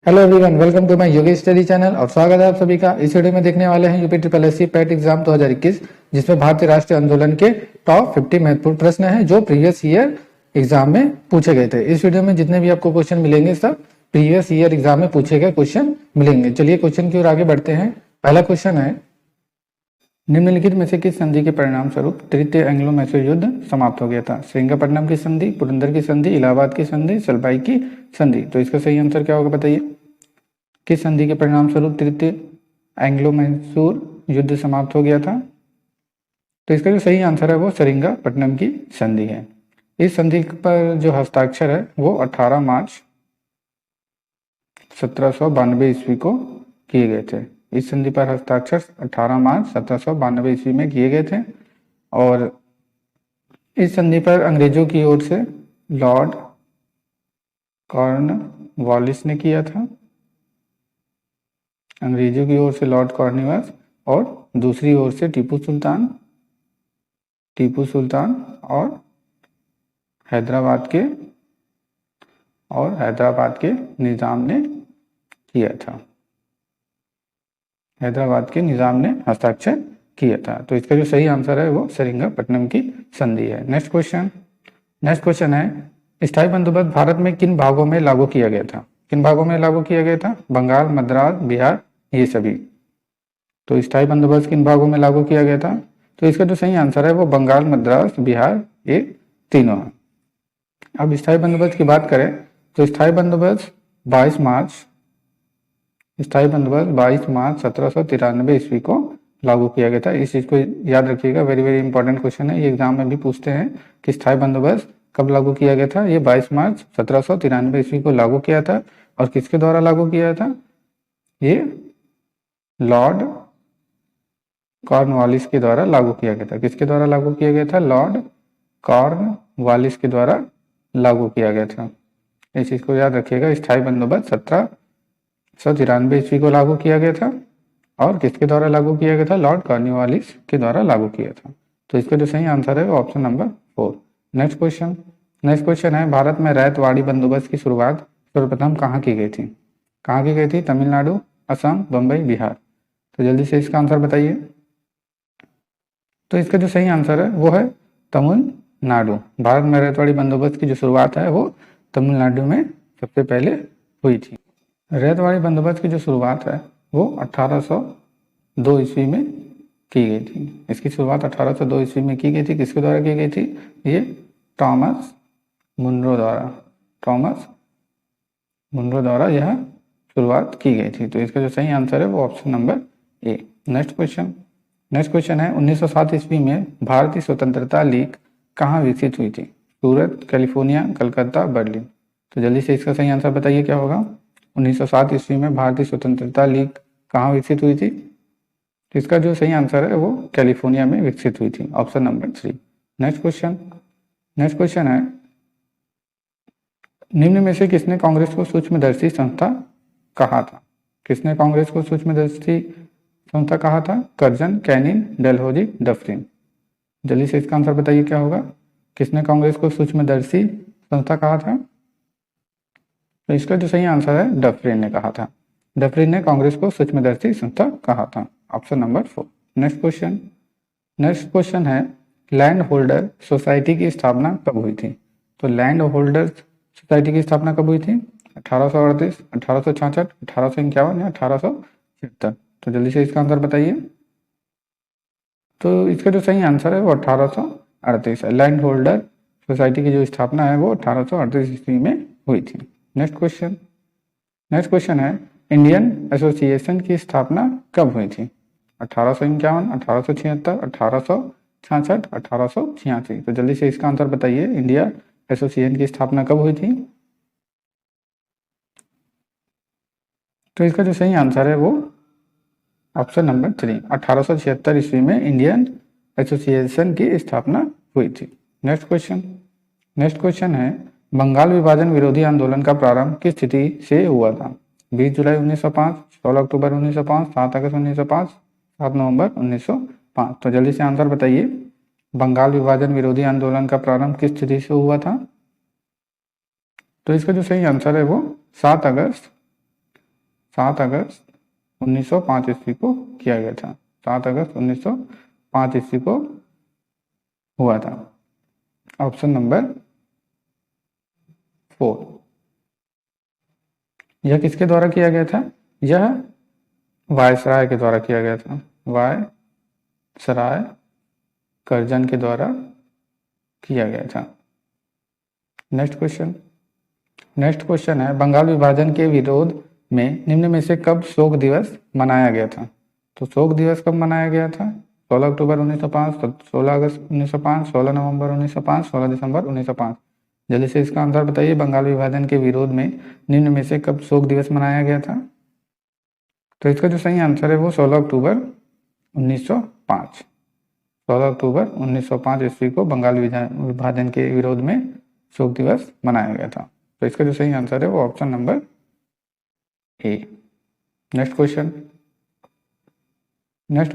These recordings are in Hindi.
Hello everyone, welcome to my Yogesh study channel और स्वागत है आप सभी का। इस वीडियो में देखने वाले हैं UP triple SC PAT exam 2021, जिसमें भारतीय राष्ट्रीय आंदोलन के टॉप 50 महत्वपूर्ण प्रश्न हैं जो प्रीवियस ईयर एग्जाम में पूछे गए थे। इस वीडियो में जितने भी आपको क्वेश्चन मिलेंगे सब प्रीवियस ईयर एग्जाम में पूछे गए क्वेश्चन मिलेंगे। चलिए क्वेश्चन की ओर आगे बढ़ते हैं। पहला क्वेश्चन है, निम्नलिखित में से किस संधि के परिणाम स्वरूप तृतीय एंग्लो मैसूर युद्ध समाप्त हो गया था? श्रीरंगपट्टनम की संधि, पुरंदर की संधि, इलाहाबाद की संधि, सलबाई की संधि। तो इसका सही आंसर क्या होगा बताइए। किस संधि के परिणाम स्वरूप तृतीय एंग्लो मैसूर युद्ध समाप्त हो गया था? तो इसका जो सही आंसर है वो श्रीरंगपट्टनम की संधि है। इस संधि पर जो हस्ताक्षर है वो 18 मार्च 1792 ईस्वी को किए गए थे। इस संधि पर हस्ताक्षर 18 मार्च 1792 ईस्वी में किए गए थे और इस संधि पर अंग्रेजों की ओर से लॉर्ड कॉर्नवालिस ने किया था। अंग्रेजों की ओर से लॉर्ड कॉर्नवालिस और दूसरी ओर से टीपू सुल्तान और हैदराबाद के निजाम ने किया था। हैदराबाद के निजाम ने हस्ताक्षर किया था। तो इसका जो सही आंसर है वो श्रीरंगपट्टनम की संधि है। नेक्स्ट क्वेश्चन है, स्थायी बंदोबस्त भारत में किन भागों में लागू किया गया था? किन भागों में लागू किया गया था? बंगाल, मद्रास, बिहार, ये सभी। तो स्थायी बंदोबस्त किन भागों में लागू किया गया था? तो इसका जो सही आंसर है वो बंगाल, मद्रास, बिहार, ये तीनों है। अब स्थायी बंदोबस्त की बात करें तो स्थायी बंदोबस्त 22 मार्च 1793 ईस्वी को लागू किया गया था। इस चीज को याद रखिएगा, वेरी वेरी इंपॉर्टेंट क्वेश्चन है। ये एग्जाम में भी पूछते हैं कि स्थायी बंदोबस्त कब लागू किया गया था। ये 22 मार्च 1793 ईस्वी को लागू किया था और किसके द्वारा लागू किया था? ये लॉर्ड कॉर्नवालिस के द्वारा लागू किया गया था। किसके द्वारा लागू किया गया था? लॉर्ड कॉर्नवालिस के द्वारा लागू किया गया था। इस चीज को याद रखिएगा। स्थायी बंदोबस्त 1793 ईस्वी को लागू किया गया था और किसके द्वारा लागू किया गया था? लॉर्ड कॉर्नवालिस के द्वारा लागू किया था। तो इसका जो सही आंसर है वो ऑप्शन नंबर 4। नेक्स्ट क्वेश्चन है, भारत में रैयतवाड़ी बंदोबस्त की शुरुआत सर्वप्रथम कहाँ की गई थी? कहाँ की गई थी? तमिलनाडु, असम, बम्बई, बिहार। तो जल्दी से इसका आंसर बताइए। तो इसका जो सही आंसर है वो है तमिलनाडु। भारत में रैयतवाड़ी बंदोबस्त की जो शुरुआत है वो तमिलनाडु में सबसे पहले हुई थी। रैयतवाड़ी बंदोबस्त की जो शुरुआत है वो 1802 ईस्वी में की गई थी। इसकी शुरुआत 1802 ईस्वी में की गई थी। किसके द्वारा की गई थी? ये टॉमस मुनरो द्वारा यह शुरुआत की गई थी। तो इसका जो सही आंसर है वो option number A. Next question है, 1907 ईस्वी में भारतीय स्वतंत्रता लीग कहाँ विकसित हुई थी? सूरत, कैलिफोर्निया, कलकत्ता, बर्लिन। तो जल्दी से इसका सही आंसर बताइए क्या होगा। 1907 ईस्वी में भारतीय स्वतंत्रता लीग कहाँ विकसित हुई थी? इसका जो सही आंसर है वो कैलिफोर्निया में विकसित हुई थी, ऑप्शन नंबर 3। नेक्स्ट क्वेश्चन है, निम्न में से किसने कांग्रेस को सूक्ष्मदर्शी संस्था कहा था? किसने कांग्रेस को सूक्ष्मदर्शी संस्था कहा था? Curzon, Canning, Dalhousie, Dufferin. जल्दी से इसका आंसर बताइए क्या होगा। किसने कांग्रेस को सूक्ष्मदर्शी संस्था कहा था? तो इसका जो सही आंसर है डफरिन ने कहा था। डफरिन ने कांग्रेस को सूक्ष्मदर्शी संस्था कहा था, ऑप्शन नंबर 4। नेक्स्ट क्वेश्चन है, लैंड होल्डर सोसाइटी की स्थापना कब हुई थी? तो लैंड होल्डर सोसाइटी की स्थापना कब हुई थी? 1838, 1866, 1851 या 1876। तो जल्दी से इसका आंसर बताइए। तो इसका जो सही आंसर है वो 1838 है। लैंड होल्डर सोसाइटी की जो स्थापना है वो 1838 ईस्वी में हुई थी। नेक्स्ट क्वेश्चन है, इंडियन एसोसिएशन की स्थापना कब हुई थी? 1851, 1876, 1866, 1886। तो जल्दी से इसका आंसर बताइए। इंडिया एसोसिएशन की स्थापना कब हुई थी? तो इसका जो सही आंसर है वो ऑप्शन नंबर 3, 1876 ईस्वी में इंडियन एसोसिएशन की स्थापना हुई थी। नेक्स्ट क्वेश्चन है, बंगाल विभाजन विरोधी आंदोलन का प्रारंभ किस तिथि से हुआ था? 20 जुलाई 1905, 16 अक्टूबर 1905, 7 अगस्त 1905, 7 नवंबर 1905। तो जल्दी से आंसर बताइए। बंगाल विभाजन विरोधी आंदोलन का प्रारंभ किस तिथि से हुआ था? तो इसका जो सही आंसर है वो 7 अगस्त 7 अगस्त 1905 ईस्वी को किया गया था। 7 अगस्त 1905 ईस्वी को हुआ था। Option number 4। यह किसके द्वारा किया गया था? यह वायसराय के द्वारा किया गया था। वायसराय कर्जन के द्वारा किया गया था। नेक्स्ट क्वेश्चन है बंगाल विभाजन के विरोध में निम्न में से कब शोक दिवस मनाया गया था? तो शोक दिवस कब मनाया गया था? 16 अक्टूबर 1905, 16 अगस्त 1905, 16 नवंबर 1905, 16 दिसंबर 1905। जल्दी से इसका आंसर बताइए। बंगाल विभाजन के विरोध में निम्न में से कब शोक दिवस मनाया गया था? तो इसका जो सही आंसर है वो 16 अक्टूबर 1905। 16 अक्टूबर 1905 ईस्वी को बंगाल विभाजन के विरोध में शोक दिवस मनाया गया था। तो इसका जो सही आंसर है वो option number A. Next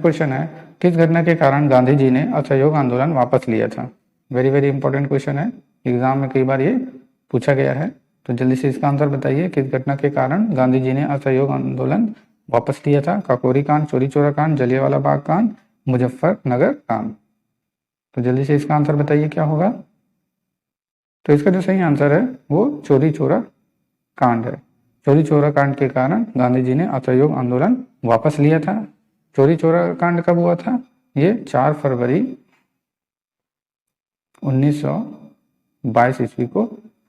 question है किस घटना के कारण गांधी जी ने असहयोग आंदोलन वापस लिया था? वेरी इंपॉर्टेंट क्वेश्चन है, एग्जाम में कई बार ये पूछा गया है। तो जल्दी से इसका आंसर बताइए। किस घटना के कारण गांधी जी ने असहयोग आंदोलन वापस लिया था? काकोरी कांड, चोरी चोरा कांड, जलियांवाला बाग कांड, मुजफ्फरनगर कांड। तो जल्दी से इसका आंसर बताइए क्या होगा? तो इसका जो सही आंसर है वो चोरी चोरा कांड है। चोरी चोरा कांड के कारण गांधी जी ने असहयोग आंदोलन वापस लिया था। चोरी चोरा कांड कब हुआ था? ये 4 फरवरी 1922 ईस्वी को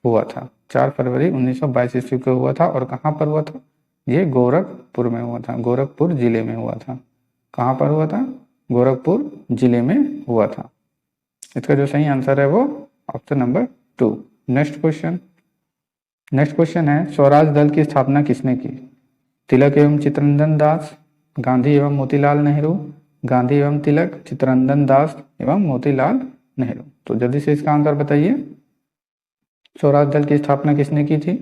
हुआ था। 4 फरवरी 1922 ईस्वी को हुआ था। और कहाँ पर हुआ था? ये गोरखपुर में हुआ था। गोरखपुर जिले में हुआ था। कहाँ पर हुआ था? गोरखपुर जिले में हुआ था। इसका जो सही आंसर है वो ऑप्शन नंबर 2। नेक्स्ट क्वेश्चन है स्वराज दल की स्थापना किसने की? तिलक एवं चित्तरंजन दास, गांधी एवं मोतीलाल नेहरू, गांधी एवं तिलक, चित्तरंजन दास एवं मोतीलाल नेहरू। तो जल्दी से इसका आंसर बताइए। स्वराज दल की स्थापना किसने की थी?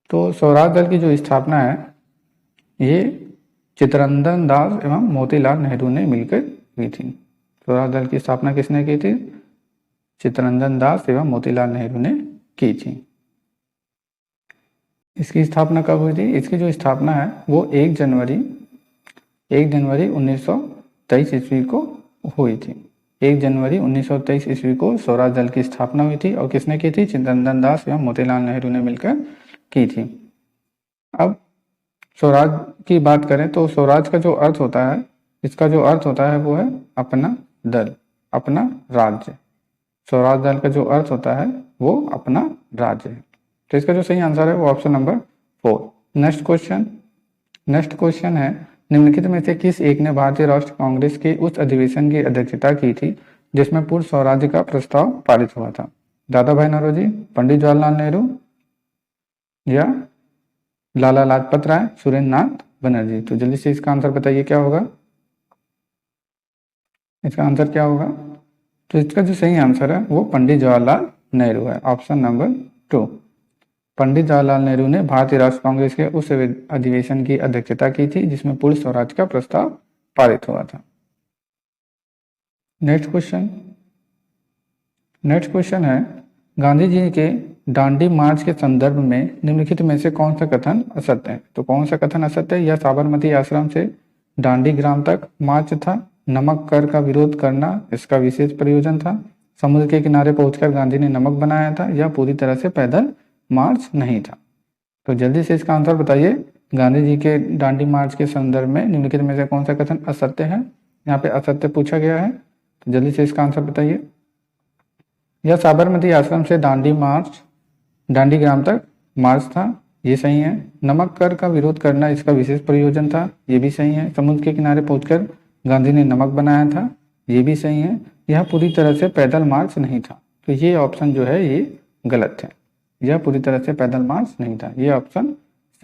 तो स्वराज दल की जो स्थापना है ये चित्तरंजन दास एवं मोतीलाल नेहरू ने मिलकर की थी। स्वराज दल की स्थापना किसने की थी? चित्तरंजन दास एवं मोतीलाल नेहरू ने की थी। इसकी स्थापना कब हुई थी? इसकी जो स्थापना है वो 1 जनवरी 1923 ईस्वी को हुई थी। 1 जनवरी 1923 ईस्वी को स्वराज दल की स्थापना हुई थी। और किसने की थी? चित्तरंजन दास एवं मोतीलाल नेहरू ने मिलकर की थी। अब स्वराज की बात करें तो स्वराज का जो अर्थ होता है, इसका जो अर्थ होता है वो है अपना दल, अपना राज्य। स्वराज दल का जो अर्थ होता है वो अपना राज्य है। तो इसका जो सही आंसर है वो ऑप्शन नंबर 4। नेक्स्ट क्वेश्चन है निम्नलिखित में से किस एक ने भारतीय राष्ट्रीय कांग्रेस के उस अधिवेशन की अध्यक्षता की थी जिसमें पूर्ण स्वराज्य का प्रस्ताव पारित हुआ था? दादा भाई नौरोजी, पंडित जवाहरलाल नेहरू या लाला लाजपत राय, सुरेंद्र नाथ बनर्जी। तो जल्दी से इसका आंसर बताइए क्या होगा? इसका आंसर क्या होगा? तो इसका जो सही आंसर है वो पंडित जवाहरलाल नेहरू है। Option number 2। पंडित जवाहरलाल नेहरू ने भारतीय राष्ट्रीय कांग्रेस के उस अधिवेशन की अध्यक्षता की थी जिसमें पूर्ण स्वराज का प्रस्ताव पारित हुआ था। नेक्स्ट क्वेश्चन है गांधी जी के दांडी मार्च के संदर्भ में निम्नलिखित में से कौन सा कथन असत्य है? तो कौन सा कथन असत्य है? यह साबरमती आश्रम से दांडी ग्राम तक मार्च था, नमक कर का विरोध करना इसका विशेष प्रयोजन था, समुद्र के किनारे पहुंचकर गांधी ने नमक बनाया था, या पूरी तरह से पैदल मार्च नहीं था। तो जल्दी से इसका आंसर बताइए। गांधी जी के दांडी मार्च के संदर्भ में निम्नलिखित में से कौन सा कथन असत्य है? यहाँ पे असत्य पूछा गया है। तो जल्दी से इसका आंसर बताइए। यह साबरमती आश्रम से दांडी ग्राम तक मार्च था, ये सही है। नमक कर का विरोध करना इसका विशेष प्रयोजन था, ये भी सही है। समुद्र के किनारे पहुंचकर गांधी ने नमक बनाया था, ये भी सही है। यह पूरी तरह से पैदल मार्च नहीं था, तो ये ऑप्शन जो है ये गलत है। यह पूरी तरह से पैदल मार्च नहीं था, ये ऑप्शन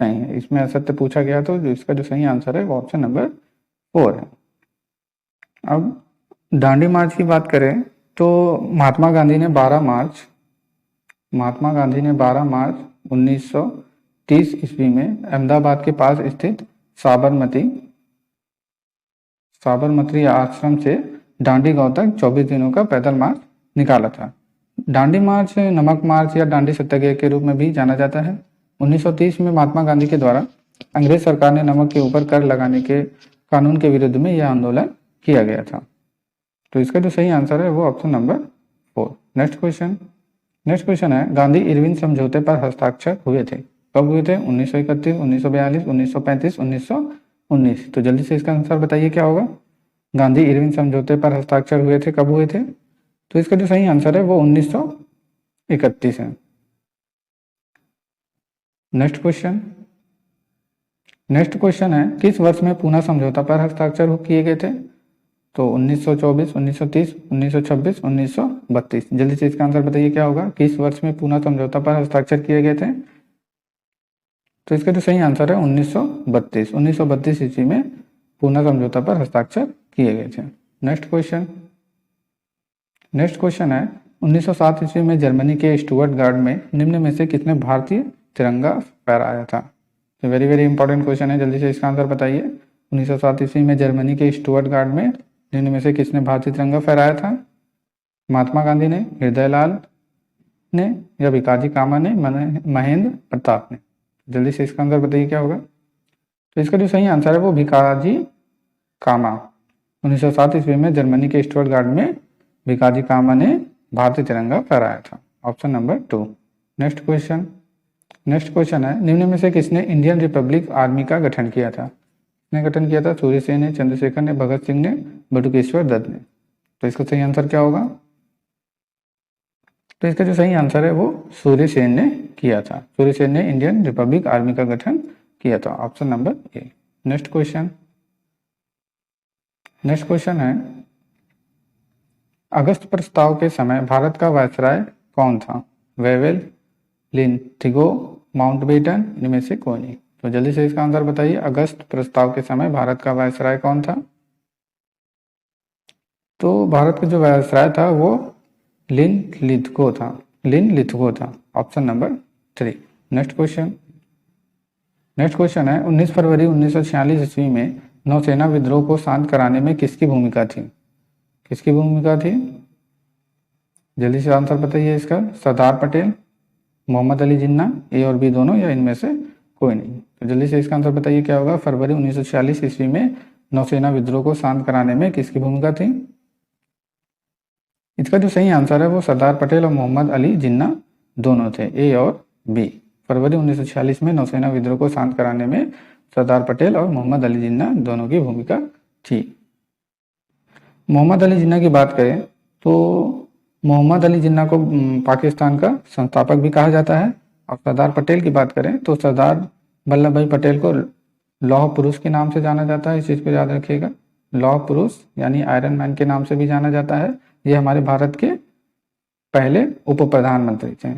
सही है। इसमें असत्य पूछा गया तो इसका जो सही आंसर है वो ऑप्शन नंबर 4 है। अब दांडी मार्च की बात करें तो महात्मा गांधी ने 12 मार्च 1930 ईस्वी में अहमदाबाद के पास स्थित साबरमती आश्रम से दांडी गांव तक 24 दिनों का पैदल मार्च निकाला था। दांडी मार्च नमक मार्च या दांडी सत्याग्रह के रूप में भी जाना जाता है। 1930 में महात्मा गांधी के द्वारा अंग्रेज सरकार ने नमक के ऊपर कर लगाने के कानून के विरुद्ध में यह आंदोलन किया गया था। तो इसका जो सही आंसर है वो ऑप्शन नंबर 4। नेक्स्ट क्वेश्चन है गांधी इरविन समझौते पर हस्ताक्षर हुए थे, कब हुए थे? 1931, 1942, 1935, 1919। तो जल्दी से इसका आंसर बताइए क्या होगा। गांधी इरविन समझौते पर हस्ताक्षर हुए थे, कब हुए थे? तो इसका जो सही आंसर है वो 1931 है। नेक्स्ट क्वेश्चन है किस वर्ष में पूना समझौता पर हस्ताक्षर किए गए थे? तो 1924, 1930, 1926, 1932। जल्दी से इसका आंसर बताइए क्या होगा। किस वर्ष में पूना समझौता पर हस्ताक्षर किए गए थे? तो इसका जो सही आंसर है 1932। 1932 ईस्वी में पूना समझौता पर हस्ताक्षर किए गए थे। नेक्स्ट क्वेश्चन है 1907 ईस्वी में जर्मनी के स्टुअर्टगार्ड में निम्न में से किसने भारतीय तिरंगा फहराया था? तो वेरी वेरी इंपॉर्टेंट क्वेश्चन है, जल्दी से इसका आंसर बताइए। 1907 ईस्वी में जर्मनी के स्टुअर्टगार्ड में निम्न में से किसने भारतीय तिरंगा फहराया था? महात्मा गांधी ने, हृदयलाल ने, या भिकाजी कामा ने, महेंद्र प्रताप ने? जल्दी से इसका आंसर बताइए क्या होगा। तो इसका जो सही आंसर है वो भिकाजी कामा। 1907 ईस्वी में जर्मनी के स्टुअर्टगार्ड में भिकाजी कामा ने भारतीय तिरंगा फहराया था। Option number 2। नेक्स्ट क्वेश्चन है निम्न में से किसने इंडियन रिपब्लिक आर्मी का गठन किया था? किसने गठन किया था? सूर्य सेन ने, चंद्रशेखर ने, भगत सिंह ने, बटुकेश्वर दत्त ने? तो इसका सही आंसर क्या होगा। तो इसका जो सही आंसर है वो सूर्य सेन ने किया था। सूर्य सेन ने इंडियन रिपब्लिक आर्मी का गठन किया था। Option number A. Next question है अगस्त प्रस्ताव के समय भारत का वायसराय कौन था? वेवेल, लिंथिगो, माउंटबेटन, इनमें से कोई नहीं? तो जल्दी से इसका आंसर बताइए। अगस्त प्रस्ताव के समय भारत का वायसराय कौन था? तो भारत का जो वायसराय था वो लिनलिथगो था। Option number 3। नेक्स्ट क्वेश्चन है 19 फरवरी 1946 ईस्वी में नौसेना विद्रोह को शांत कराने में किसकी भूमिका थी? जल्दी से आंसर बताइए इसका। सरदार पटेल, मोहम्मद अली जिन्ना, ए और बी दोनों, या इनमें से कोई नहीं? तो जल्दी से इसका आंसर बताइए क्या होगा। फरवरी 1946 ईस्वी में नौसेना विद्रोह को शांत कराने में किसकी भूमिका थी? इसका जो सही आंसर है वो सरदार पटेल और मोहम्मद अली जिन्ना दोनों थे, ए और बी। फरवरी 1946 में नौसेना विद्रोह को शांत कराने में सरदार पटेल और मोहम्मद अली जिन्ना दोनों की भूमिका थी। मोहम्मद अली जिन्ना की बात करें तो मोहम्मद अली जिन्ना को पाकिस्तान का संस्थापक भी कहा जाता है। और सरदार पटेल की बात करें तो सरदार वल्लभ भाई पटेल को लौह पुरुष के नाम से जाना जाता है। इस चीज को याद रखिएगा। लौह पुरुष यानी आयरन मैन के नाम से भी जाना जाता है। ये हमारे भारत के पहले उप प्रधानमंत्री थे।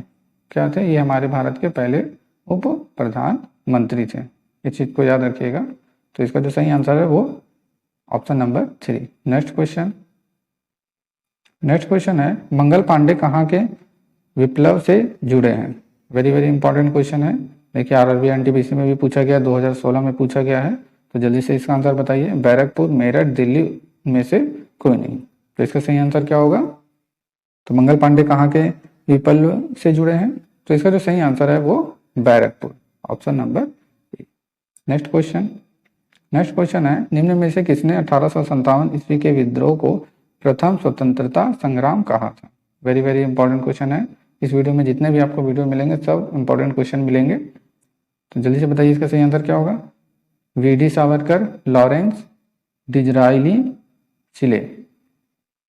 क्या थे? ये हमारे भारत के पहले उप प्रधानमंत्री थे। इस चीज को याद रखिएगा। तो इसका जो सही आंसर है वो ऑप्शन नंबर 3। नेक्स्ट क्वेश्चन है मंगल पांडे कहाँ के विप्लव से जुड़े हैं? वेरी वेरी इंपॉर्टेंट क्वेश्चन है। देखिए आरआरबी एनटीपीसी में भी पूछा गया, 2016 में पूछा गया है। तो जल्दी से इसका आंसर बताइए। बैरकपुर, मेरठ, दिल्ली में से कोई नहीं? तो इसका सही आंसर क्या होगा। तो मंगल पांडे कहाँ के विप्लव से जुड़े हैं? तो इसका जो सही आंसर है वो Barrackpore. Option number A. Next question है निम्न में से किसने 1857 ईस्वी के विद्रोह को प्रथम स्वतंत्रता संग्राम कहा था? वेरी वेरी इंपॉर्टेंट क्वेश्चन है। इस वीडियो में जितने भी आपको वीडियो मिलेंगे सब इंपॉर्टेंट क्वेश्चन मिलेंगे। तो जल्दी से बताइए इसका सही आंसर क्या होगा। वीडी सावरकर, लॉरेंस डिजराइली, चिले?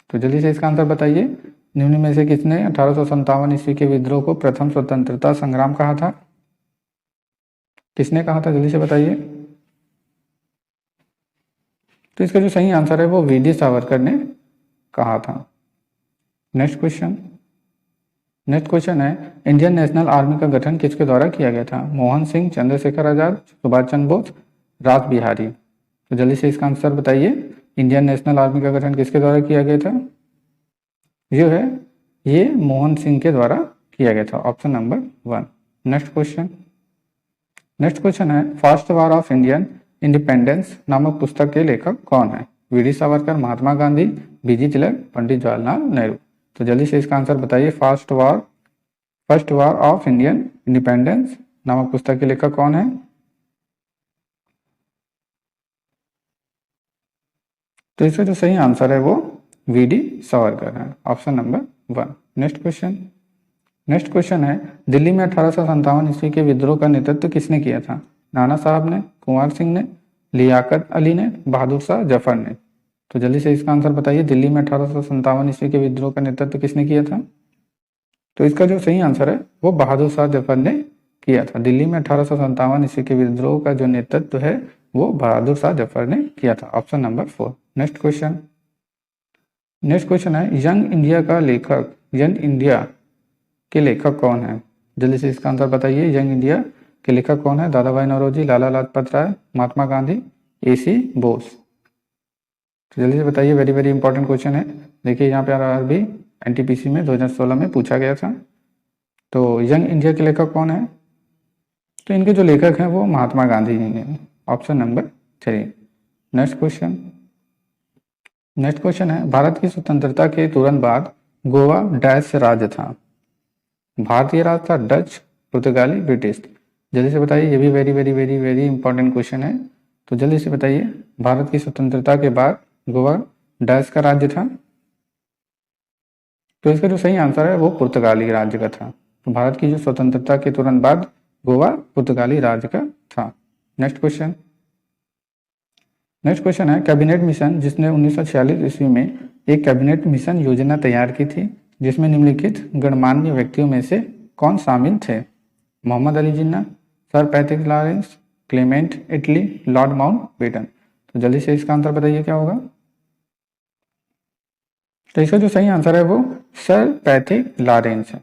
तो जल्दी से इसका आंसर बताइए। निम्न में से किसने 1857 ईस्वी के विद्रोह को प्रथम स्वतंत्रता संग्राम कहा था? किसने कहा था? जल्दी से बताइए। तो इसका जो सही आंसर है वो वीडी सावरकर ने कहा था। नेक्स्ट क्वेश्चन है इंडियन नेशनल आर्मी का गठन किसके द्वारा किया गया था? मोहन सिंह, चंद्रशेखर आजाद, सुभाष चंद्र बोस, रास बिहारी? तो जल्दी से इसका आंसर बताइए। इंडियन नेशनल आर्मी का गठन किसके द्वारा किया गया था? जो है ये मोहन सिंह के द्वारा किया गया था। Option number 1। नेक्स्ट क्वेश्चन है first war of Indian independence नामक पुस्तक के लेखक कौन है? वीडी सावरकर, महात्मा गांधी, बीजी तिलक, पंडित जवाहरलाल नेहरू? तो जल्दी से इसका आंसर बताइए। First war of Indian independence नामक पुस्तक के लेखक कौन है? तो इसका जो सही आंसर है वो वी.डी. सावरकर है, ऑप्शन नंबर 1। नेक्स्ट क्वेश्चन है, दिल्ली में 1857 ईस्वी के विद्रोह का नेतृत्व किसने किया था? नाना साहब ने, कुंवर सिंह ने, लियाकत अली ने, बहादुर शाह जफर ने। तो जल्दी से इसका आंसर बताइए, दिल्ली में 1857 ईस्वी के विद्रोह का नेतृत्व किसने किया था? तो इसका जो सही आंसर है वो बहादुर शाह जफर ने किया था। दिल्ली में 1857 ईस्वी के विद्रोह का जो नेतृत्व है वो बहादुर शाह जफर ने किया था, ऑप्शन नंबर 4। नेक्स्ट क्वेश्चन है, यंग इंडिया के लेखक कौन है? जल्दी से इसका आंसर बताइए, यंग इंडिया के लेखक कौन है? दादा भाई नौरोजी, लाला लाजपत राय, महात्मा गांधी, AC बोस। तो जल्दी से बताइए, वेरी वेरी इंपॉर्टेंट क्वेश्चन है। देखिए यहाँ पे आरआरबी NTPC में 2016 में पूछा गया था। तो यंग इंडिया के लेखक कौन है? तो इनके जो लेखक हैं वो महात्मा गांधी जी हैं, ऑप्शन नंबर 3। नेक्स्ट क्वेश्चन है, भारत की स्वतंत्रता के तुरंत बाद गोवा डैश राज्य था? भारतीय राज था, डच, पुर्तगाली, ब्रिटिश। जल्दी से बताइए, ये भी very very very very important question है। तो जल्दी से बताइए, भारत की स्वतंत्रता के बाद गोवा डच का राज्य था? तो इसका जो सही आंसर है वो पुर्तगाली राज्य का था। तो भारत की जो स्वतंत्रता के तुरंत बाद गोवा पुर्तगाली राज्य का था। नेक्स्ट क्वेश्चन है, कैबिनेट मिशन जिसने 1946 ईस्वी में एक कैबिनेट मिशन योजना तैयार की थी जिसमें निम्नलिखित गणमान्य व्यक्तियों में से कौन शामिल थे? Mohammad Ali Jinnah, Sir Patrick Lawrence, Clement Attlee, Lord Mountbatten. तो जल्दी से इसका आंसर बताइए क्या होगा? तो इसका जो सही आंसर है वो सर पैट्रिक लॉरेंस है।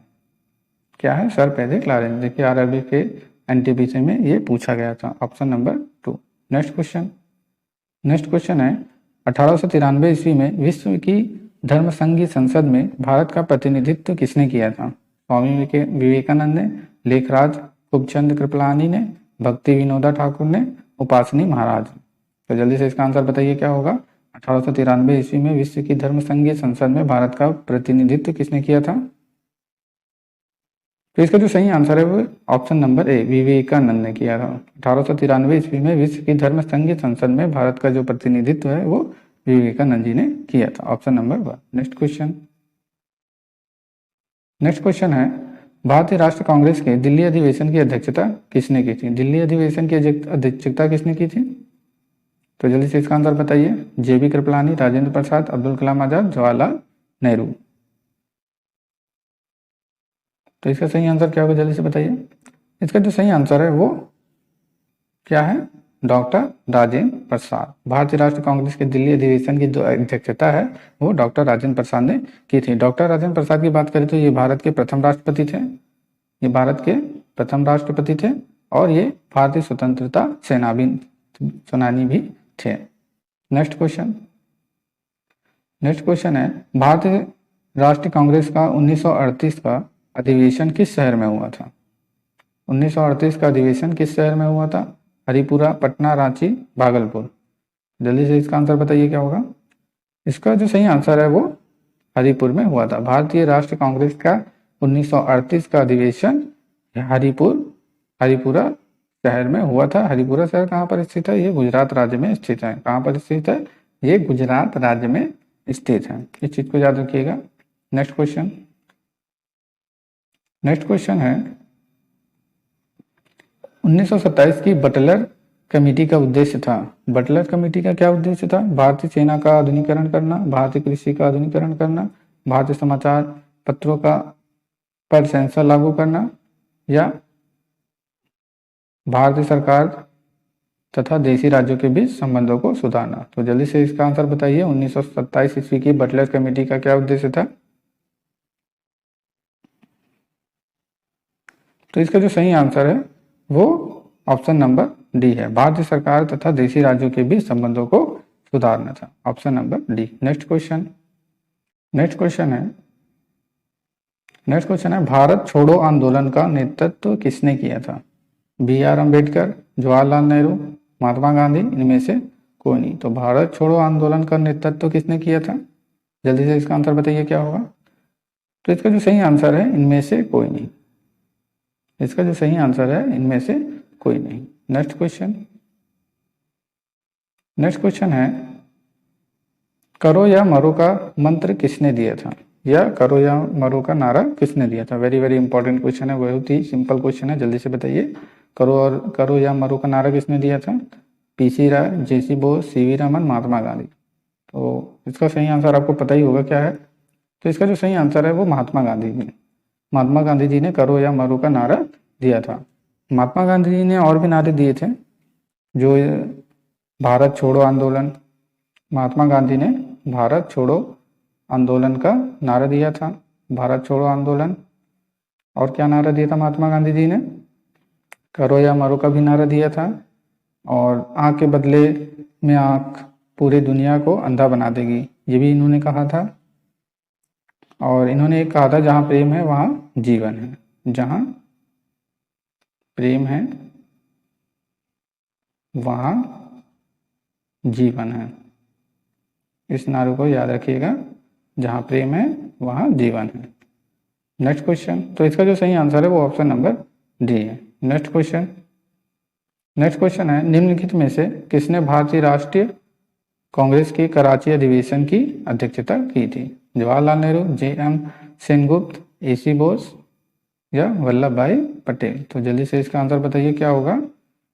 क्या है? Sir Patrick Lawrence. देखिए आरआरबी के NTPC में ये पूछा गया था, ऑप्शन नंबर 2। नेक्स्ट क्वेश्चन है, 1893 ईस्वी में विश्व की धर्म संघ संसद में भारत का प्रतिनिधित्व किसने किया था? स्वामी विवेकानंद ने, लेखराज खूबचंद कृपलानी ने, भक्ति विनोदा ठाकुर ने, उपासनी महाराज। तो जल्दी से इसका आंसर बताइए क्या होगा? 1893 ईस्वी में विश्व की धर्म संघ संसद में भारत का प्रतिनिधित्व किसने किया था? तो इसका जो सही आंसर है वो ऑप्शन नंबर ए, विवेकानंद ने किया था। 1893 ईस्वी में विश्व की धर्म संघ संसद में भारत का जो प्रतिनिधित्व है वो विवेकानंद जी ने किया था, ऑप्शन नंबर 1। नेक्स्ट क्वेश्चन है, भारतीय राष्ट्रीय कांग्रेस के दिल्ली अधिवेशन की अध्यक्षता किसने की थी? दिल्ली अधिवेशन की अध्यक्षता किसने की थी? तो जल्दी से इसका आंसर बताइए। JB कृपलानी, राजेंद्र प्रसाद, अब्दुल कलाम आजाद, जवाहरलाल नेहरू। तो इसका सही आंसर क्या होगा? जल्दी से बताइए। इसका जो सही आंसर है वो क्या है? डॉक्टर राजेंद्र प्रसाद। भारतीय राष्ट्रीय कांग्रेस के दिल्ली अधिवेशन की जो अध्यक्षता है वो डॉक्टर राजेंद्र प्रसाद ने की थी। डॉक्टर राजेंद्र प्रसाद की बात करें तो ये भारत के प्रथम राष्ट्रपति थे। और ये भारतीय स्वतंत्रता सेनानी भी थे। नेक्स्ट क्वेश्चन है, भारतीय राष्ट्रीय कांग्रेस का 1938 का अधिवेशन किस शहर में हुआ था? 1938 का अधिवेशन किस शहर में हुआ था? हरिपुरा, पटना, रांची, भागलपुर। जल्दी से इसका आंसर बताइए क्या होगा? इसका जो सही आंसर है वो हरिपुर में हुआ था। भारतीय राष्ट्रीय कांग्रेस का 1938 का अधिवेशन हरिपुरा शहर में हुआ था। हरिपुरा शहर कहाँ पर स्थित है? ये गुजरात राज्य में स्थित है। कहाँ पर स्थित है? ये गुजरात राज्य में स्थित है। इस चीज को याद रखिएगा। नेक्स्ट क्वेश्चन है, 1927 की बटलर कमेटी का उद्देश्य था। बटलर कमेटी का क्या उद्देश्य था? भारतीय सेना का आधुनिकीकरण करना, भारतीय कृषि का आधुनिकीकरण करना, भारतीय समाचार पत्रों का पर सेंसर लागू करना, या भारतीय सरकार तथा देशी राज्यों के बीच संबंधों को सुधारना। तो जल्दी से इसका आंसर बताइए। 1927 ईस्वी की बटलर कमेटी का क्या उद्देश्य था? तो इसका जो सही आंसर है वो ऑप्शन नंबर डी है। भारतीय सरकार तथा देशी राज्यों के बीच संबंधों को सुधारना था, option number D. Next question है, भारत छोड़ो आंदोलन का नेतृत्व किसने किया था? BR अम्बेडकर, जवाहरलाल नेहरू, महात्मा गांधी, इनमें से कोई नहीं। तो भारत छोड़ो आंदोलन का नेतृत्व किसने किया था? जल्दी से इसका आंसर बताइए क्या होगा? तो इसका जो सही आंसर है इनमें से कोई नहीं। इसका जो सही आंसर है इनमें से कोई नहीं। नेक्स्ट क्वेश्चन है, करो या मरो का मंत्र किसने दिया था, या करो या मरो का नारा किसने दिया था। वेरी वेरी इंपॉर्टेंट क्वेश्चन है, बहुत ही सिंपल क्वेश्चन है, जल्दी से बताइए। करो या मरो का नारा किसने दिया था। पीसी राय, जेसी बोस, सीवी रमन, महात्मा गांधी। तो इसका सही आंसर आपको पता ही होगा क्या है। तो इसका जो सही आंसर है वो महात्मा गांधी जी। महात्मा गांधी जी ने करो या मरो का नारा दिया था। महात्मा गांधी जी ने और भी नारे दिए थे, जो भारत छोड़ो आंदोलन, महात्मा गांधी ने भारत छोड़ो आंदोलन का नारा दिया था, भारत छोड़ो आंदोलन। और क्या नारा दिया था महात्मा गांधी जी ने, करो या मरो का भी नारा दिया था, और आंख के बदले में आंख पूरी दुनिया को अंधा बना देगी, ये भी इन्होंने कहा था। और इन्होंने एक कहा था, जहां प्रेम है वहां जीवन है, जहां प्रेम है वहां जीवन है। इस नारे को याद रखिएगा, जहां प्रेम है वहां जीवन है। नेक्स्ट क्वेश्चन, तो इसका जो सही आंसर है वो ऑप्शन नंबर डी है। नेक्स्ट क्वेश्चन है, निम्नलिखित में से किसने भारतीय राष्ट्रीय कांग्रेस की कराची अधिवेशन की अध्यक्षता की थी। जवाहरलाल नेहरू, जे.एम. सेनगुप्त, ए.सी. बोस या वल्लभ भाई पटेल। तो जल्दी से इसका आंसर बताइए क्या होगा।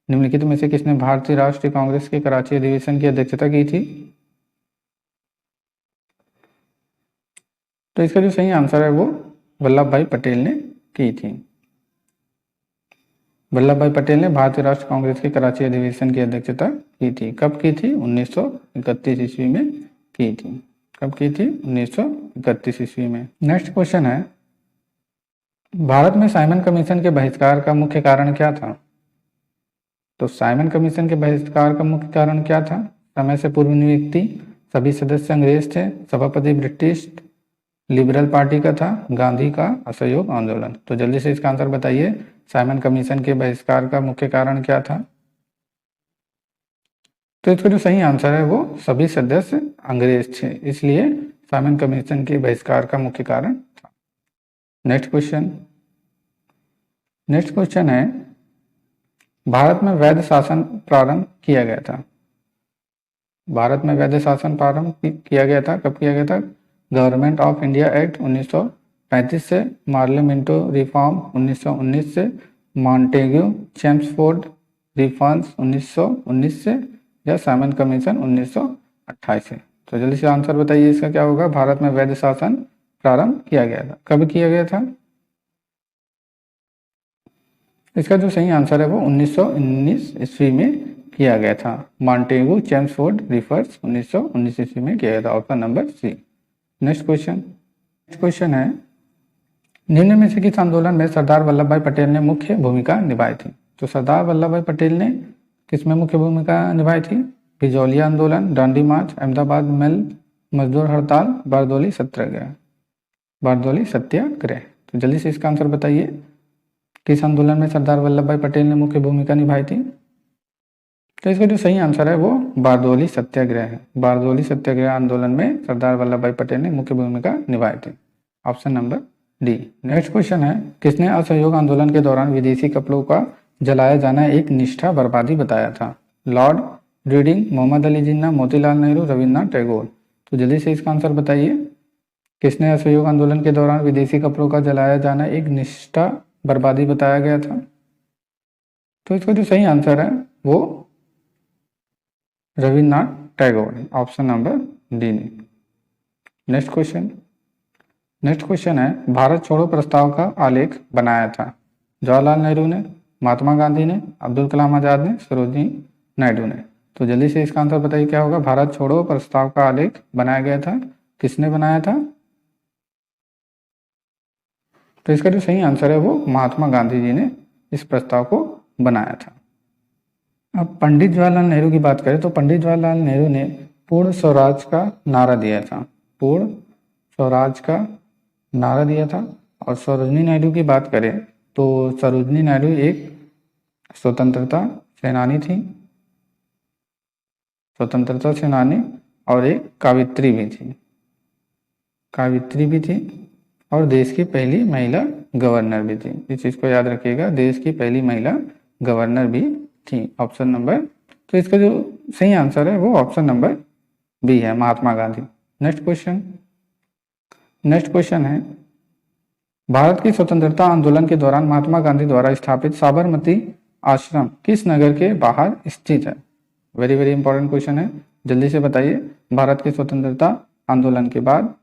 निम्नलिखित में से किसने भारतीय राष्ट्रीय कांग्रेस के कराची अधिवेशन की अध्यक्षता की थी। तो इसका जो सही आंसर है वो वल्लभ भाई पटेल ने की थी। वल्लभ भाई पटेल ने भारतीय राष्ट्रीय कांग्रेस के कराची अधिवेशन की अध्यक्षता की थी। कब की थी, 1931 ईस्वी में की थी। कब की थी, 1931 ईस्वी में। नेक्स्ट क्वेश्चन है, भारत में साइमन कमीशन के बहिष्कार का मुख्य कारण क्या था। तो साइमन कमीशन के बहिष्कार का मुख्य कारण क्या था। समय से पूर्व नियुक्ति, सभी सदस्य अंग्रेज थे, सभापति ब्रिटिश लिबरल पार्टी का था, गांधी का असहयोग आंदोलन। तो जल्दी से इसका आंसर बताइए, साइमन कमीशन के बहिष्कार का मुख्य कारण क्या था। तो इसका जो सही आंसर है वो सभी सदस्य अंग्रेज थे, इसलिए साइमन कमीशन के बहिष्कार का मुख्य कारण था। नेक्स्ट क्वेश्चन है, भारत में वैध शासन प्रारंभ किया गया था। भारत में वैध शासन प्रारंभ किया गया था, कब किया गया था। गवर्नमेंट ऑफ इंडिया एक्ट 1935 से, मार्ले मिंटो रिफॉर्म 1919 से, मॉन्टेग्यू चेम्सफोर्ड रिफॉर्म्स 1919 से, या साइमन कमीशन 1928 से। तो जल्दी से आंसर बताइए इसका क्या होगा। भारत में वैध शासन प्रारंभ किया गया था, कब किया गया था। इसका जो सही आंसर है वो 1919 ईस्वी में किया गया था। मॉन्टेग्यू चेम्सफोर्ड रिफॉर्म्स 1919 ईस्वी में किया गया था, option number C. Next question है, निम्न में से किस आंदोलन में सरदार वल्लभ भाई पटेल ने मुख्य भूमिका निभाई थी। तो सरदार वल्लभ भाई पटेल ने किसमें मुख्य भूमिका निभाई थी। बिजौलिया आंदोलन, डांडी मार्च, अहमदाबाद मिल मजदूर हड़ताल, बारदोली सत्याग्रह। तो जल्दी से इसका आंसर बताइए, किस आंदोलन में सरदार वल्लभ भाई पटेल ने मुख्य भूमिका निभाई थी। तो इसका जो सही आंसर है वो बारदोली सत्याग्रह है। बारदोली सत्याग्रह आंदोलन में सरदार वल्लभ भाई पटेल ने मुख्य भूमिका निभाई थी, option number D. Next question है, किसने असहयोग आंदोलन के दौरान विदेशी कपड़ों का जलाया जाना एक निष्ठा बर्बादी बताया था। लॉर्ड रीडिंग, मोहम्मद अली जिन्ना, मोतीलाल नेहरू, रविन्द्रनाथ टैगोर। तो जल्दी से इसका आंसर बताइए, किसने असहयोग आंदोलन के दौरान विदेशी कपड़ों का जलाया जाना एक निष्ठा बर्बादी बताया गया था। तो इसका जो सही आंसर है वो Rabindranath Tagore, option number D. Next question है, भारत छोड़ो प्रस्ताव का आलेख बनाया था। जवाहरलाल नेहरू ने, महात्मा गांधी ने, अब्दुल कलाम आजाद ने, सरोजिनी नायडू ने। तो जल्दी से इसका आंसर बताइए क्या होगा। भारत छोड़ो प्रस्ताव का आलेख बनाया गया था, किसने बनाया था। तो इसका जो सही आंसर है वो महात्मा गांधी जी ने इस प्रस्ताव को बनाया था। अब पंडित जवाहरलाल नेहरू की बात करें तो पंडित जवाहरलाल नेहरू ने पूर्ण स्वराज का नारा दिया था। पूर्ण स्वराज का नारा दिया था। और सरोजिनी नायडू की बात करें तो सरोजिनी नायडू एक स्वतंत्रता सेनानी थी, स्वतंत्रता सेनानी और एक कवित्री भी थी और देश की पहली महिला गवर्नर भी थी। इस चीज को याद रखिएगा, देश की पहली महिला गवर्नर भी थी, ऑप्शन नंबर। तो इसका जो सही आंसर है वो ऑप्शन नंबर बी है, महात्मा गांधी। नेक्स्ट क्वेश्चन है, भारत की स्वतंत्रता आंदोलन के दौरान महात्मा गांधी द्वारा स्थापित साबरमती आश्रम किस नगर के बाहर स्थित है? वेरी वेरी इंपॉर्टेंट क्वेश्चन है, जल्दी से बताइए। भारत की स्वतंत्रता आंदोलन के बाद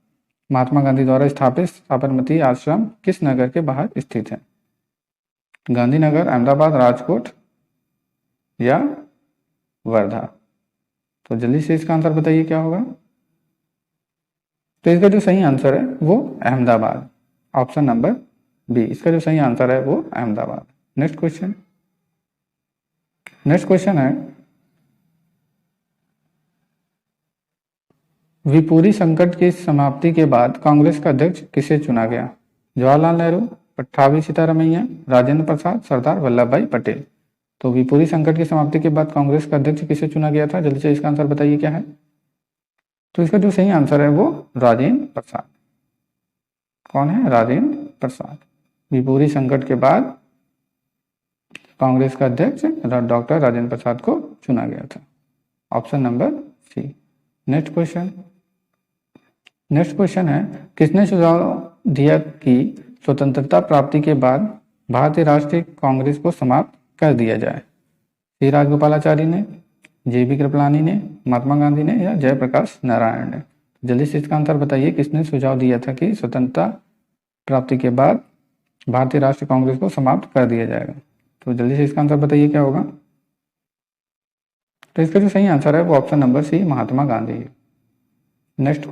महात्मा गांधी द्वारा स्थापित साबरमती आश्रम किस नगर के बाहर स्थित है? गांधीनगर, अहमदाबाद, राजकोट या वर्धा? तो जल्दी से इसका आंसर बताइए क्या होगा। तो इसका जो सही आंसर है वो अहमदाबाद, ऑप्शन नंबर बी, इसका जो सही आंसर है वो अहमदाबाद। नेक्स्ट क्वेश्चन है, विपूरी संकट की समाप्ति के बाद कांग्रेस का अध्यक्ष किसे चुना गया? जवाहरलाल नेहरू, पट्टाभी सीतारामैया, राजेंद्र प्रसाद, सरदार वल्लभ भाई पटेल? तो विपूरी संकट की समाप्ति के बाद कांग्रेस का अध्यक्ष किसे चुना गया था? जल्दी से इसका आंसर बताइए क्या है। तो इसका जो सही आंसर है वो राजेंद्र प्रसाद। कौन है? राजेंद्र प्रसाद। विपूरी संकट के बाद कांग्रेस का अध्यक्ष डॉक्टर राजेंद्र प्रसाद को चुना गया था, option number C. Next question है, किसने सुझाव दिया कि स्वतंत्रता प्राप्ति के बाद भारतीय राष्ट्रीय कांग्रेस को समाप्त कर दिया जाए? श्री राजगोपालाचारी ने, जेबी कृपलानी ने, महात्मा गांधी ने या जयप्रकाश नारायण ने? जल्दी से इसका आंसर बताइए, किसने सुझाव दिया था कि स्वतंत्रता प्राप्ति के बाद भारतीय राष्ट्रीय कांग्रेस को समाप्त कर दिया जाएगा? तो जल्दी से इसका आंसर बताइए क्या होगा। तो इसका जो सही आंसर है वो ऑप्शन नंबर सी, महात्मा गांधी है। नेक्स्ट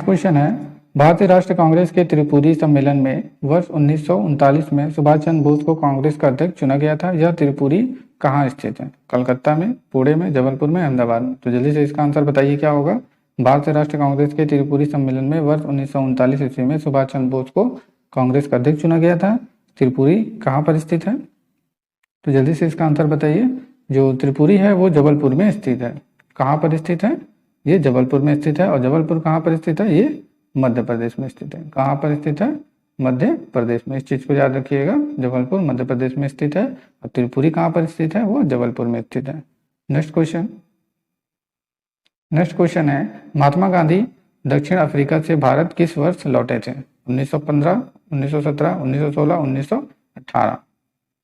क्वेश्चन है, भारतीय राष्ट्रीय कांग्रेस के त्रिपुरी सम्मेलन में वर्ष 1939 में सुभाष चंद्र बोस को कांग्रेस का अध्यक्ष चुना गया था। यह त्रिपुरी कहाँ स्थित है? कलकत्ता में, पुणे में, जबलपुर में, अहमदाबाद में? तो जल्दी से इसका आंसर बताइए क्या होगा। भारतीय राष्ट्रीय कांग्रेस के त्रिपुरी सम्मेलन में वर्ष 1939 ईस्वी में सुभाष चंद्र बोस को कांग्रेस का अध्यक्ष चुना गया था। त्रिपुरी कहाँ पर स्थित है? तो जल्दी से इसका आंसर बताइए। जो त्रिपुरी है वो जबलपुर में स्थित है। कहाँ पर स्थित है? ये जबलपुर में स्थित है। और जबलपुर कहाँ पर स्थित है? ये मध्य प्रदेश में स्थित है। कहाँ पर स्थित है? मध्य प्रदेश में। इस चीज को याद रखिएगा, जबलपुर मध्य प्रदेश में स्थित है और त्रिपुरी कहाँ पर स्थित है? वो जबलपुर में स्थित है। नेक्स्ट क्वेश्चन है, महात्मा गांधी दक्षिण अफ्रीका से भारत किस वर्ष लौटे थे? 1915, 1917, 1916, 1918?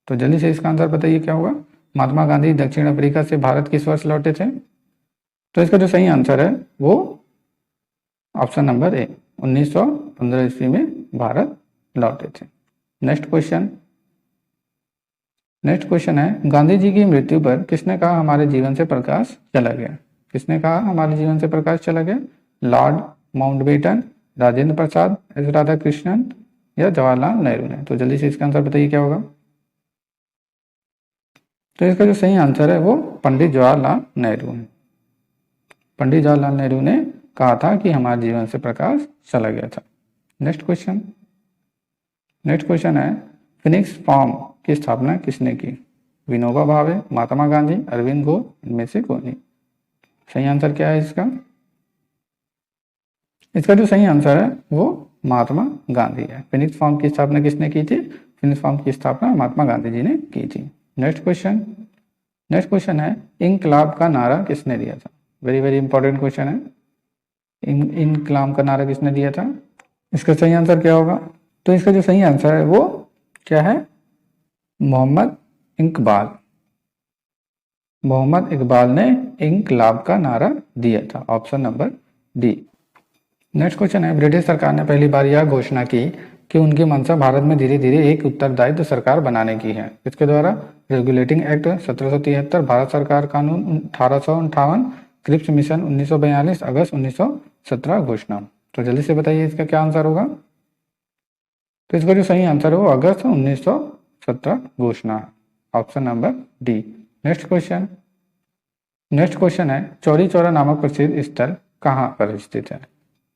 तो जल्दी से इसका आंसर बताइए क्या होगा। महात्मा गांधी दक्षिण अफ्रीका से भारत किस वर्ष लौटे थे? तो इसका जो सही आंसर है वो ऑप्शन नंबर ए, 1915 ईस्वी में भारत लौटे थे। नेक्स्ट क्वेश्चन है, गांधी जी की मृत्यु पर किसने कहा हमारे जीवन से प्रकाश चला गया? किसने कहा हमारे जीवन से प्रकाश चला गया? Lord Mountbatten, Rajendra Prasad, S Radhakrishnan या जवाहरलाल नेहरू ने? तो जल्दी से इसका आंसर बताइए क्या होगा। तो इसका जो सही आंसर है वो पंडित जवाहरलाल नेहरू है। पंडित जवाहरलाल नेहरू ने कहा था कि हमारे जीवन से प्रकाश चला गया था। नेक्स्ट क्वेश्चन है, फिनिक्स फार्म की स्थापना किसने की? विनोबा भावे, महात्मा गांधी, अरविंद घोष, इनमें से कोई नहीं? सही आंसर क्या है इसका? इसका जो सही आंसर है वो महात्मा गांधी है। फिनिक्स फार्म की स्थापना किसने की थी? फिनिक्स फार्म की स्थापना महात्मा गांधी जी ने की थी। नेक्स्ट क्वेश्चन है, इंकलाब का नारा किसने दिया था? वेरी वेरी इंपॉर्टेंट क्वेश्चन है। इंकलाब का नारा किसने दिया था? इसका सही आंसर क्या होगा? तो इसका जो सही आंसर है वो क्या है? मोहम्मद इकबाल। मोहम्मद इकबाल ने इंकलाब का नारा दिया था, option number D. Next question है, ब्रिटिश सरकार ने पहली बार यह घोषणा की कि उनकी मंशा भारत में धीरे धीरे एक उत्तरदायित्व सरकार बनाने की है। इसके द्वारा रेगुलेटिंग एक्ट 1773, भारत सरकार कानून 1858, क्रिप्स मिशन 1942, अगस्त 1917 घोषणा। तो जल्दी से बताइए इसका क्या आंसर होगा। तो इसका जो सही आंसर है वो अगस्त 1917 घोषणा, option number D. Next question है, चौरी चौरा नामक प्रसिद्ध स्थल कहाँ पर स्थित है?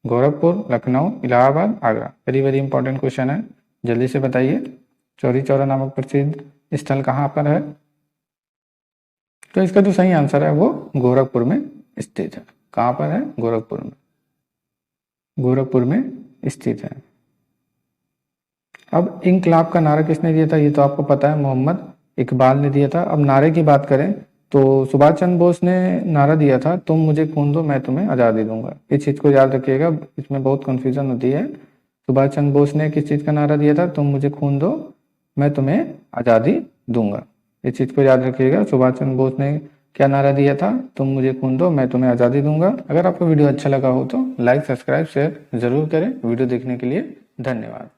Gorakhpur, Lucknow, Allahabad, Agra? Very very important question है, जल्दी से बताइए चौरी चौरा नामक प्रसिद्ध स्थल कहाँ पर है? तो इसका जो सही आंसर है वो गोरखपुर में स्थित है। कहाँ पर है? गोरखपुर में। गोरखपुर में स्थित है। अब इंकलाब का नारा किसने दिया था? ये तो आपको पता है, मोहम्मद इकबाल ने दिया था। अब नारे की बात करें तो सुभाष चंद्र बोस ने नारा दिया था, तुम मुझे खून दो मैं तुम्हें आज़ादी दूंगा। इस चीज़ को याद रखिएगा, इसमें बहुत कंफ्यूजन होती है। सुभाष चंद्र बोस ने किस चीज़ का नारा दिया था? तुम मुझे खून दो मैं तुम्हें आज़ादी दूंगा। इस चीज़ को याद रखिएगा, सुभाष चंद्र बोस ने क्या नारा दिया था? तुम मुझे खून दो मैं तुम्हें आज़ादी दूंगा। अगर आपको वीडियो अच्छा लगा हो तो लाइक, सब्सक्राइब, शेयर जरूर करें। वीडियो देखने के लिए धन्यवाद।